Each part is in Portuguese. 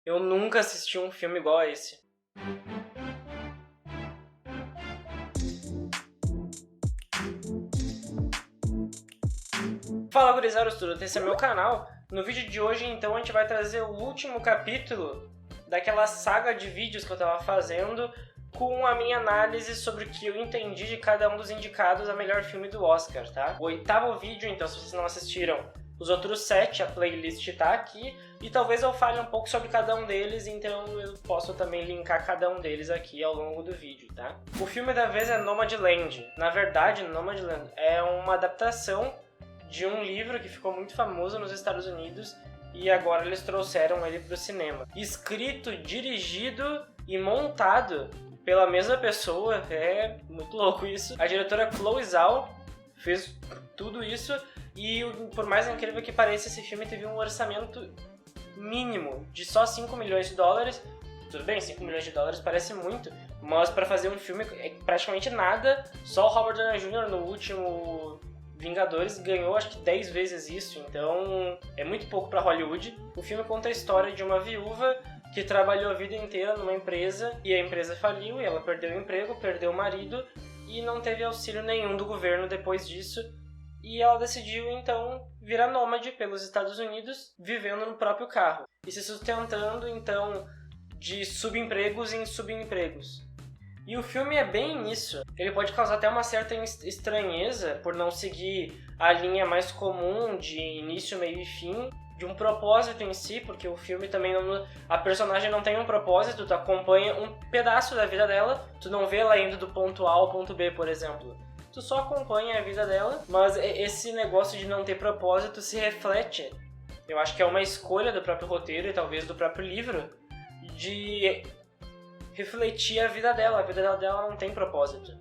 Eu nunca assisti um filme igual a esse. Fala, gurizada, tudo, esse é meu canal. No vídeo de hoje, então, a gente vai trazer o último capítulo daquela saga de vídeos que eu tava fazendo com a minha análise sobre o que eu entendi de cada um dos indicados a melhor filme do Oscar, tá? O 8º vídeo, então, se vocês não assistiram os outros 7, a playlist tá aqui, e talvez eu fale um pouco sobre cada um deles, então eu posso também linkar cada um deles aqui ao longo do vídeo, tá? O filme da vez é Nomadland. Na verdade, Nomadland é uma adaptação de um livro que ficou muito famoso nos Estados Unidos e agora eles trouxeram ele para o cinema. Escrito, dirigido e montado pela mesma pessoa, é muito louco isso. A diretora Chloe Zhao fez tudo isso e, por mais incrível que pareça, esse filme teve um orçamento mínimo de só 5 milhões de dólares. Tudo bem, 5 milhões de dólares parece muito, mas para fazer um filme é praticamente nada. Só o Robert Downey Jr. no último Vingadores ganhou acho que 10 vezes isso, então é muito pouco para Hollywood. O filme conta a história de uma viúva que trabalhou a vida inteira numa empresa e a empresa faliu e ela perdeu o emprego, perdeu o marido e não teve auxílio nenhum do governo depois disso. E ela decidiu então virar nômade pelos Estados Unidos, vivendo no próprio carro e se sustentando então de subempregos em subempregos. E o filme é bem isso. Ele pode causar até uma certa estranheza por não seguir a linha mais comum de início, meio e fim, de um propósito em si, porque o filme também não... A personagem não tem um propósito, tu acompanha um pedaço da vida dela, tu não vê ela indo do ponto A ao ponto B, por exemplo. Tu só acompanha a vida dela, mas esse negócio de não ter propósito se reflete. Eu acho que é uma escolha do próprio roteiro e talvez do próprio livro, de refletir a vida dela. A vida dela não tem propósito.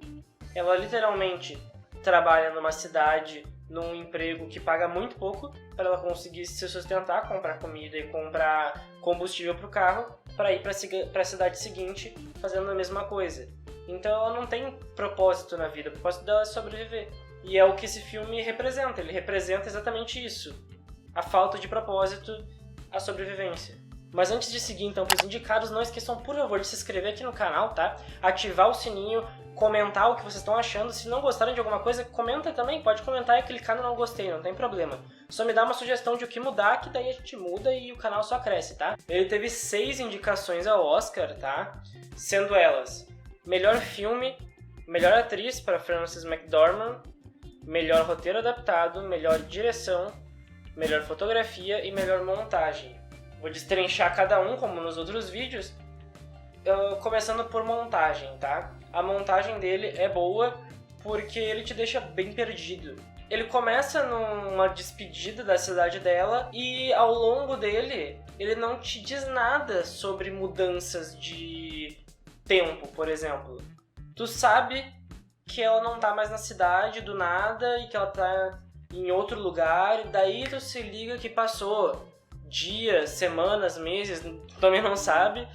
Ela literalmente trabalha numa cidade, num emprego que paga muito pouco para ela conseguir se sustentar, comprar comida e comprar combustível para o carro, para ir para a cidade seguinte fazendo a mesma coisa. Então ela não tem propósito na vida, o propósito dela é sobreviver. E é o que esse filme representa, ele representa exatamente isso. A falta de propósito, a sobrevivência. Mas antes de seguir então para os indicados, não esqueçam por favor de se inscrever aqui no canal, tá? Ativar o sininho, comentar o que vocês estão achando. Se não gostarem de alguma coisa, comenta também, pode comentar e clicar no não gostei, não tem problema. Só me dá uma sugestão de o que mudar, que daí a gente muda e o canal só cresce, tá? Ele teve 6 indicações ao Oscar, tá? Sendo elas: melhor filme, melhor atriz para Frances McDormand, melhor roteiro adaptado, melhor direção, melhor fotografia e melhor montagem. Vou destrinchar cada um, como nos outros vídeos, começando por montagem, tá? A montagem dele é boa porque ele te deixa bem perdido. Ele começa numa despedida da cidade dela e ao longo dele, ele não te diz nada sobre mudanças de tempo, por exemplo. Tu sabe que ela não tá mais na cidade do nada e que ela tá em outro lugar, e daí tu se liga que passou dias, semanas, meses, tu também não sabe.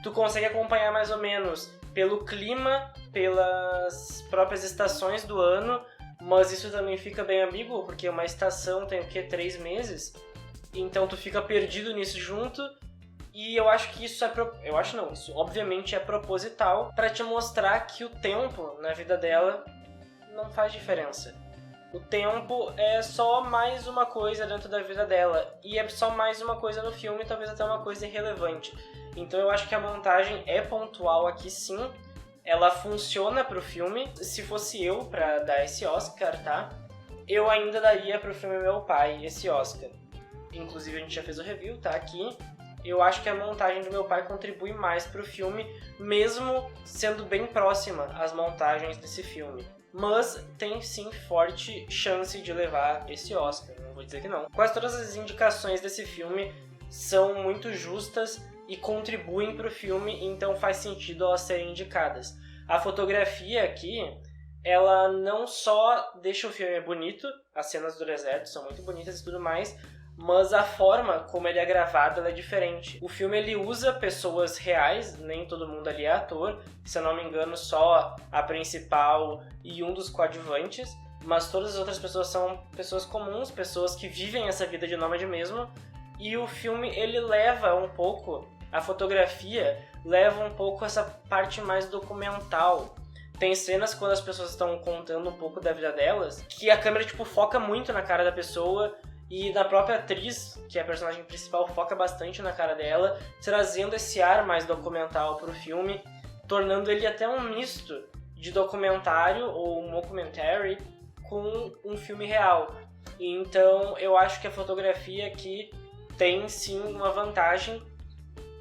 Tu consegue acompanhar mais ou menos pelo clima, pelas próprias estações do ano, mas isso também fica bem ambíguo, porque uma estação tem o quê? 3 meses? Então tu fica perdido nisso junto, e eu acho que isso isso obviamente é proposital para te mostrar que o tempo na vida dela não faz diferença. O tempo é só mais uma coisa dentro da vida dela, e é só mais uma coisa no filme, talvez até uma coisa irrelevante. Então eu acho que a montagem é pontual aqui sim, ela funciona pro filme. Se fosse eu pra dar esse Oscar, tá? Eu ainda daria pro filme Meu Pai esse Oscar. Inclusive a gente já fez o review, tá aqui. Eu acho que a montagem do Meu Pai contribui mais pro filme, mesmo sendo bem próxima às montagens desse filme. Mas tem sim forte chance de levar esse Oscar, não vou dizer que não. Quase todas as indicações desse filme são muito justas e contribuem para o filme, então faz sentido elas serem indicadas. A fotografia aqui, ela não só deixa o filme bonito, as cenas do deserto são muito bonitas e tudo mais, mas a forma como ele é gravado ela é diferente. O filme ele usa pessoas reais, nem todo mundo ali é ator, se eu não me engano só a principal e um dos coadjuvantes, mas todas as outras pessoas são pessoas comuns, pessoas que vivem essa vida de nômade mesmo, e o filme ele leva um pouco a fotografia leva um pouco essa parte mais documental. Tem cenas quando as pessoas estão contando um pouco da vida delas, que a câmera, tipo, foca muito na cara da pessoa, e na própria atriz, que é a personagem principal, foca bastante na cara dela, trazendo esse ar mais documental pro filme, tornando ele até um misto de documentário ou mockumentary com um filme real. Então eu acho que a fotografia aqui tem sim uma vantagem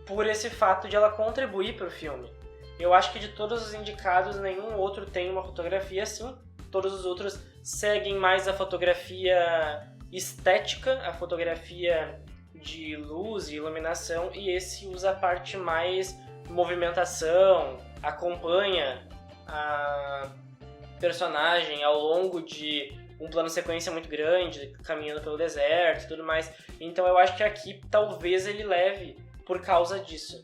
por esse fato de ela contribuir para o filme. Eu acho que de todos os indicados, nenhum outro tem uma fotografia assim. Todos os outros seguem mais a fotografia estética, a fotografia de luz e iluminação, e esse usa a parte mais movimentação, acompanha a personagem ao longo de um plano sequência muito grande, caminhando pelo deserto e tudo mais. Então eu acho que aqui talvez ele leve por causa disso,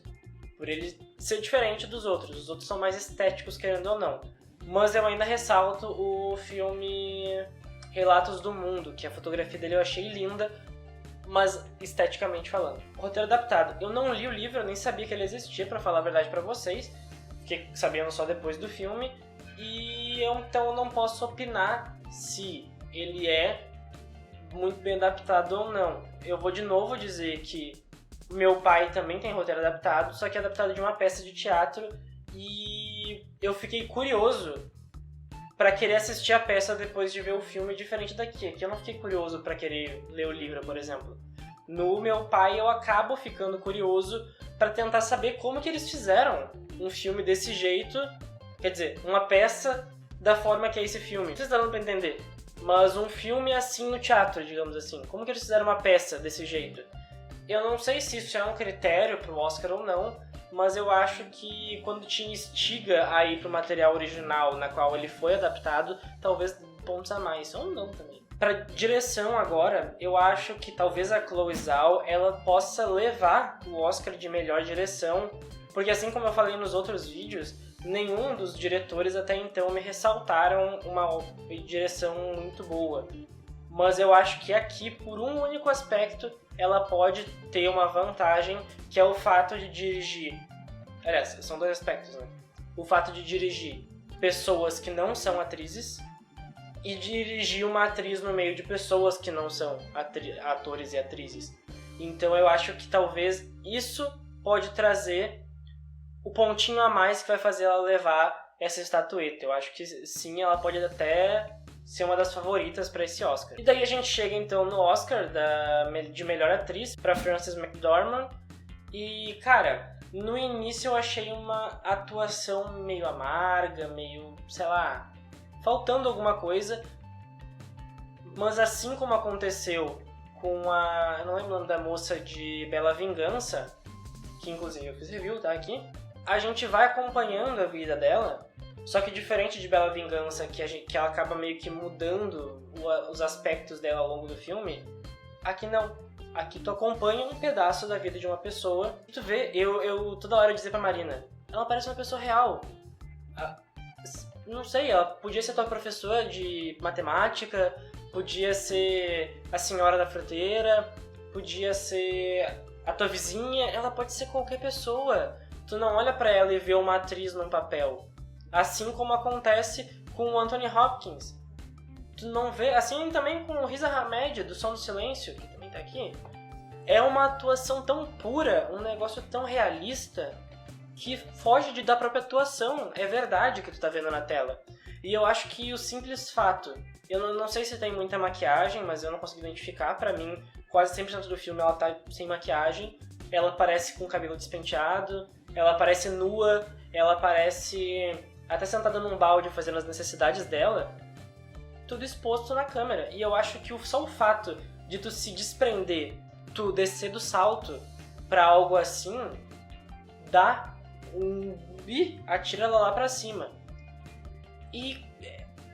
por ele ser diferente dos outros. Os outros são mais estéticos, querendo ou não. Mas eu ainda ressalto o filme Relatos do Mundo, que a fotografia dele eu achei linda, mas esteticamente falando. Roteiro adaptado. Eu não li o livro, eu nem sabia que ele existia, pra falar a verdade pra vocês. Fiquei sabendo só depois do filme. E então eu não posso opinar se ele é muito bem adaptado ou não. Eu vou de novo dizer que meu pai também tem roteiro adaptado, só que é adaptado de uma peça de teatro, e eu fiquei curioso pra querer assistir a peça depois de ver o filme, diferente daqui. Aqui eu não fiquei curioso pra querer ler o livro, por exemplo. No meu pai eu acabo ficando curioso pra tentar saber como que eles fizeram um filme desse jeito, quer dizer, uma peça da forma que é esse filme. Vocês estão dando pra entender? Mas um filme assim no teatro, digamos assim. Como que eles fizeram uma peça desse jeito? Eu não sei se isso é um critério pro Oscar ou não, mas eu acho que quando te instiga a ir pro material original na qual ele foi adaptado, talvez pontos a mais, ou não também. Pra direção agora, eu acho que talvez a Chloe Zhao ela possa levar o Oscar de melhor direção, porque assim como eu falei nos outros vídeos, nenhum dos diretores até então me ressaltaram uma direção muito boa. Mas eu acho que aqui, por um único aspecto, ela pode ter uma vantagem, que é o fato de dirigir... Aliás, são dois aspectos, né? O fato de dirigir pessoas que não são atrizes e dirigir uma atriz no meio de pessoas que não são atores e atrizes. Então eu acho que talvez isso pode trazer o pontinho a mais que vai fazer ela levar essa estatueta. Eu acho que sim, ela pode até ser uma das favoritas para esse Oscar. E daí a gente chega então no Oscar de melhor atriz para Frances McDormand. E cara, no início eu achei uma atuação meio amarga, meio, sei lá, faltando alguma coisa. Mas assim como aconteceu com a... eu não lembro o nome da moça de Bela Vingança, que inclusive eu fiz review, tá aqui. A gente vai acompanhando a vida dela, só que diferente de Bela Vingança, que ela acaba meio que mudando os aspectos dela ao longo do filme, aqui não. Aqui tu acompanha um pedaço da vida de uma pessoa. E tu vê, eu toda hora dizer pra Marina, ela parece uma pessoa real. Não sei, ela podia ser tua professora de matemática, podia ser a senhora da fruteira, podia ser a tua vizinha, ela pode ser qualquer pessoa. Tu não olha pra ela e vê uma atriz num papel. Assim como acontece com o Anthony Hopkins. Tu não vê... Assim também com o Riz Ahmed, do Som do Silêncio, que também tá aqui. É uma atuação tão pura, um negócio tão realista, que foge da própria atuação. É verdade que tu tá vendo na tela. E eu acho que o simples fato... Eu não sei se tem muita maquiagem, mas eu não consigo identificar. Pra mim, quase 100% do filme ela tá sem maquiagem. Ela parece com o cabelo despenteado, ela parece nua, ela parece até sentada num balde fazendo as necessidades dela, tudo exposto na câmera. E eu acho que só o fato de tu se desprender, tu descer do salto pra algo assim, atira ela lá pra cima. E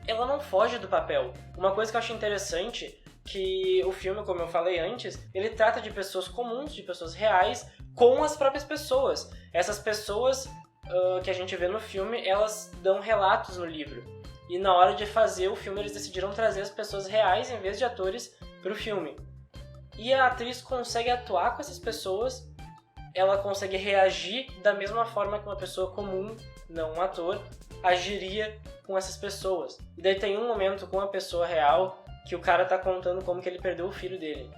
ela não foge do papel. Uma coisa que eu acho interessante, que o filme, como eu falei antes, ele trata de pessoas comuns, de pessoas reais, com as próprias pessoas. Essas pessoas que a gente vê no filme, elas dão relatos no livro. E na hora de fazer o filme, eles decidiram trazer as pessoas reais em vez de atores pro filme. E a atriz consegue atuar com essas pessoas ela consegue reagir da mesma forma que uma pessoa comum, não um ator, agiria com essas pessoas. E daí tem um momento com a pessoa real que o cara tá contando como que ele perdeu o filho dele.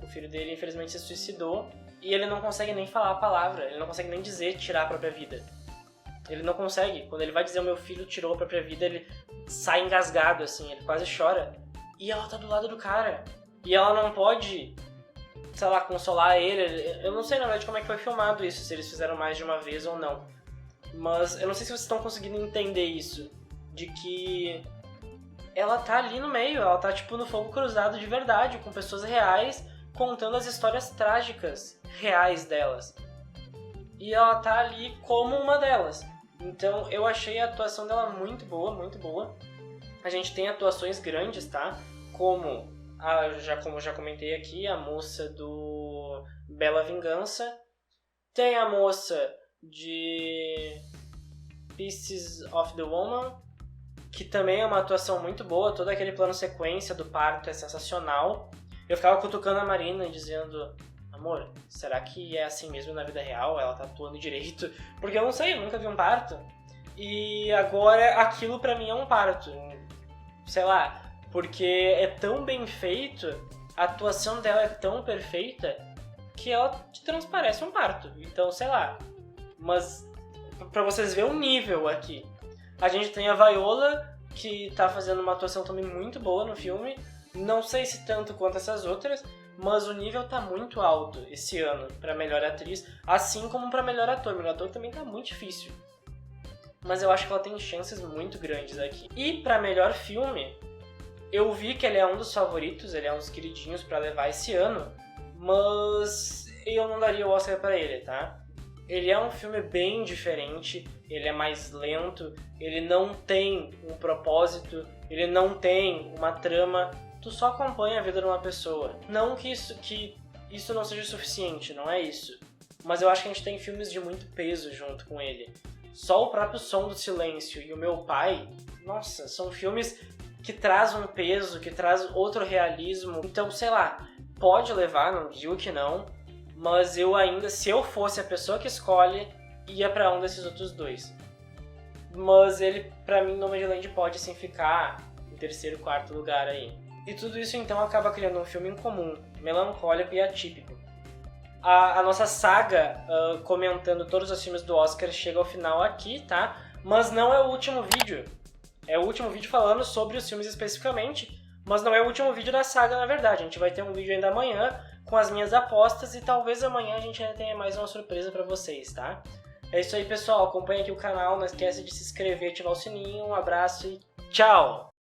O filho dele, infelizmente, se suicidou e ele não consegue nem falar a palavra, ele não consegue nem dizer tirar a própria vida. Ele não consegue. Quando ele vai dizer o meu filho tirou a própria vida, ele sai engasgado, assim, ele quase chora. E ela tá do lado do cara. E ela não pode, sei lá, consolar ele. Eu não sei, na verdade, como é que foi filmado isso, se eles fizeram mais de uma vez ou não. Mas eu não sei se vocês estão conseguindo entender isso. De que ela tá ali no meio, ela tá tipo no fogo cruzado de verdade, com pessoas reais, contando as histórias trágicas reais delas. E ela tá ali como uma delas. Então eu achei a atuação dela muito boa, muito boa. A gente tem atuações grandes, tá? Como eu já comentei aqui, a moça do Bela Vingança. Tem a moça de Pieces of the Woman, que também é uma atuação muito boa. Todo aquele plano sequência do parto é sensacional. Eu ficava cutucando a Marina e dizendo: amor, será que é assim mesmo na vida real? Ela tá atuando direito? Porque eu não sei, eu nunca vi um parto. E agora aquilo pra mim é um parto. Sei lá, porque é tão bem feito, a atuação dela é tão perfeita que ela te transparece um parto. Então, sei lá. Mas pra vocês verem o nível aqui. A gente tem a Viola, que tá fazendo uma atuação também muito boa no filme. Não sei se tanto quanto essas outras, mas o nível tá muito alto esse ano pra melhor atriz, assim como pra melhor ator. Melhor ator também tá muito difícil. Mas eu acho que ela tem chances muito grandes aqui. E pra melhor filme, eu vi que ele é um dos favoritos, ele é um dos queridinhos pra levar esse ano, mas eu não daria o Oscar pra ele, tá? Ele é um filme bem diferente, ele é mais lento, ele não tem um propósito, ele não tem uma trama, tu só acompanha a vida de uma pessoa. Não que isso não seja suficiente, não é isso. Mas eu acho que a gente tem filmes de muito peso junto com ele. Só o próprio Som do Silêncio e O Meu Pai, nossa, são filmes que trazem um peso, que trazem outro realismo. Então, sei lá, pode levar, não digo que não, mas eu ainda, se eu fosse a pessoa que escolhe, ia pra um desses outros dois. Mas ele, pra mim, Nomadland pode sim ficar em terceiro, quarto lugar aí. E tudo isso então acaba criando um filme incomum, melancólico e atípico. A nossa saga comentando todos os filmes do Oscar chega ao final aqui, tá? Mas não é o último vídeo. É o último vídeo falando sobre os filmes especificamente, mas não é o último vídeo da saga, na verdade. A gente vai ter um vídeo ainda amanhã com as minhas apostas e talvez amanhã a gente ainda tenha mais uma surpresa pra vocês, tá? É isso aí, pessoal. Acompanha aqui o canal, não esquece de se inscrever, ativar o sininho. Um abraço e tchau!